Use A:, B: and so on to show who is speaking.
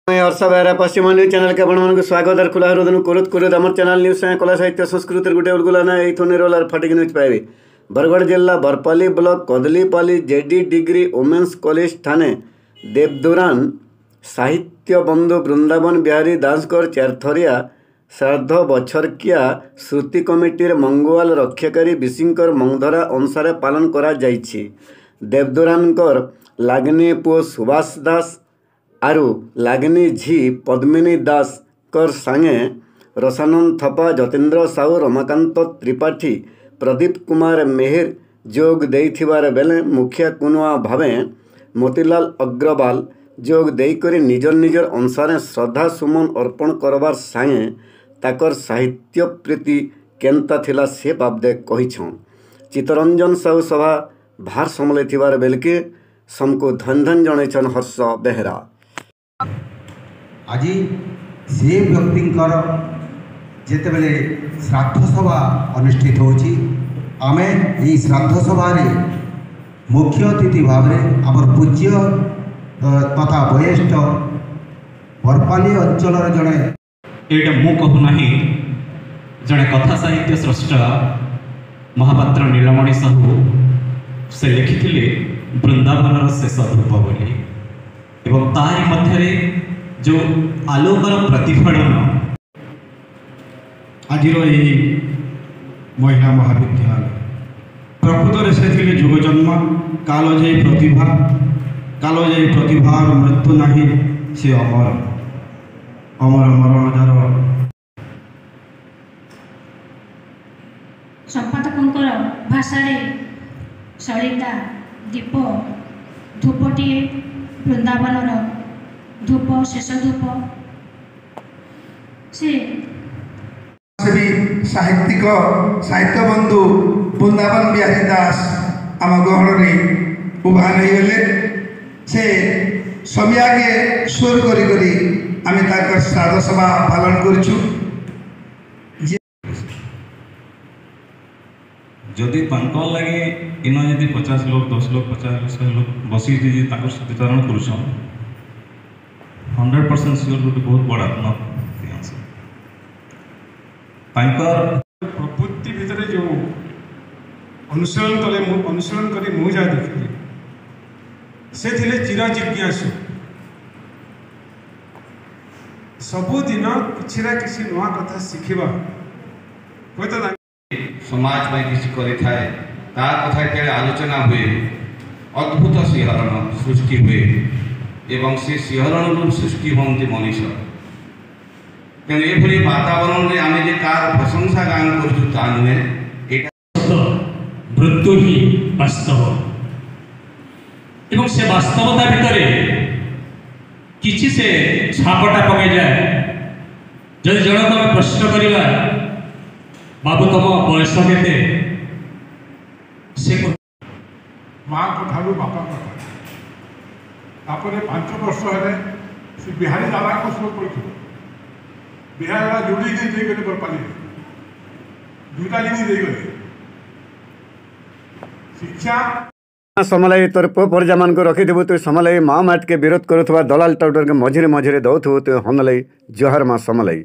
A: मैं हर्ष बेहरा पश्चिम news channel के आपण स्वागत और खुला हृदय कुरुत आम चैनल न्यूज कला साहित्य संस्कृति गोटे उलगुलाना निरोल फटिक न्यूज पाइबे। बरगढ़ जिला Barpali block Kadalipali JD degree women's college थाने देवदुरान साहित्य बंधु वृंदावन बिहारी दासकर चारथरिया श्राद्ध बछरकिया श्रुति कमिटीर मंगुआल रक्षाकारी विशिंकर मंगधरा अनुसार पालन करा जाइछि। देवदुरानकर लागनी पुओ सुभाष दास आरु लागनी झी पद्मिनी दास कर सांगे रसानंद थपा जतेन्द्र साहू रमाकांत त्रिपाठी प्रदीप कुमार मेहर जोग देइथिबार बेले मुखिया कुनुआ भावे मोतीलाल अग्रवाल जोग देइकरी निजर निजर अनुसार श्रद्धा सुमन अर्पण करबार सांगे ताकर साहित्य प्रीति केन्ता थिला से बाबदे कहिछं। चित्तरंजन साहू सभा भार संभलिथिबार बेलके समको धन धन जणैछन हर्ष बेहरा।
B: आज से व्यक्तिंकर जेतेबेले श्राद्ध सभा अनुष्ठित होची आमे यही श्राद्ध सभा मुख्य अतिथि भाव में आमर पूज्य तथा वयस्क बरपाली अंचल जड़े
C: एटा मु कहूना जड़े कथा साहित्य स्रष्टा महापात्र नीलमणि साहू से लिखिथिले वृंदावन शेष धूप बोली एवं तारि मध्यरे जो आलोकर प्रतिफलन
D: आज महिला महाविद्यालय प्रकृत से जुग जन्म कालजयी प्रतिभार मृत्यु नहीं से अमर अमर मरणजार
E: संपादकों भाषा सलिता दीप धूपटी वृंदावन धूप शेष धूप से
F: साहित्यिक साहित्य बंधु वृंदावन बिहारी दास आम गहन में उभा नहीं गले से समय आगे स्वर करी आम श्राद्ध सभा पालन करूँ।
C: जदि लगे इन जदि 50 लोग 10 लोग 50 लोग बसी सत्याचरण कर 100% सियोर गोटे बहुत बड़ा
D: प्रकृति भितर जो अनुसरण कले अनुसरण करी मु जहाँ देखी से थिले चिर जिज्ञासु सबुदिन किसी ना किसी नुआ कथा शिखा हुए तो
B: समाज में किसी करें तार कथा जो आलोचना हुए अद्भुत शिहरण सृष्टि हुए एवं से शिहरण सृष्टि हमें मनीष तेणु ये वातावरण में आम जे कार प्रशंसा गान कर नुहे
C: मृत्यु ही वास्तव एवं से वास्तवता भितर किसी से छापटा पकई जाए जब जनक आम प्रश्न करवा बाबू तुम बयस के
D: माँ को बापा तापर 5 वर्ष है से बिहारी दादा को शो कर बिहार जोड़ी गले बरपाली दुईटा लिंग गले शिक्षा
A: समलाई तोर पो परजा मान को रखिदेबु तु समलाई माँ माट के विरोध करुवा दलाल टाउटर के मझिरे मझिरे दौथु तु हमलाई जोहर माँ समलाई।